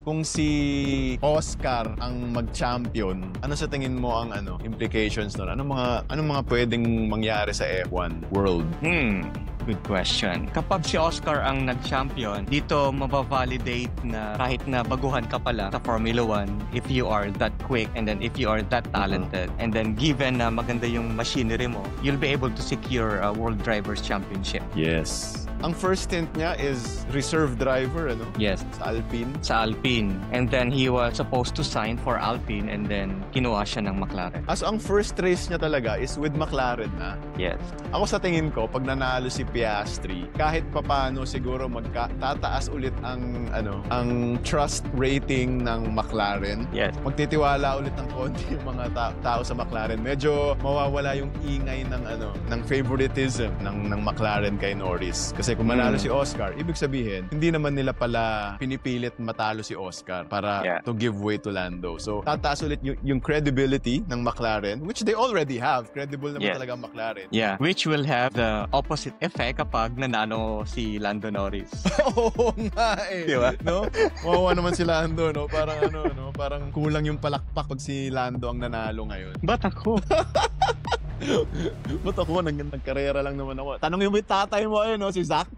kung si Oscar ang mag-champion, ano sa tingin mo ang implications nun? Anong mga pwedeng mangyari sa F1 world? Good question. Kapag si Oscar ang nag-champion, dito mabavalidate na kahit na baguhan ka pala sa Formula 1, if you are that quick and then if you are that talented, and then given na maganda yung machinery mo, you'll be able to secure a World Drivers' Championship. Yes. Ang first stint niya is reserve driver, Yes. Sa Alpine. Sa Alpine. And then he was supposed to sign for Alpine and then kinuha siya ng McLaren. So ang first race niya talaga is with McLaren na. Yes. Ako sa tingin ko, pag nanalo si Piastri, kahit papano siguro tataas ulit ang trust rating ng McLaren. Yes. Magtitiwala ulit ng konti yung mga tao sa McLaren. Medyo mawawala yung ingay ng favoritism ng McLaren kay Norris. Kasi kung manalo si Oscar, ibig sabihin, hindi naman nila pala pinipilit matalo si Oscar para to give way to Lando. So, tataas ulit yung credibility ng McLaren, which they already have. Credible naman talaga ang McLaren. Yeah, which will have the opposite effect kapag nanalo si Lando Norris. Oo nga eh. Diba? No? Wawa naman si Lando, no? Parang parang kulang yung palakpak pag si Lando ang nanalo ngayon. Ba't ako? Ba't ako? Nagkarera lang naman ako. Tanongin mo yung tatay mo si Zach.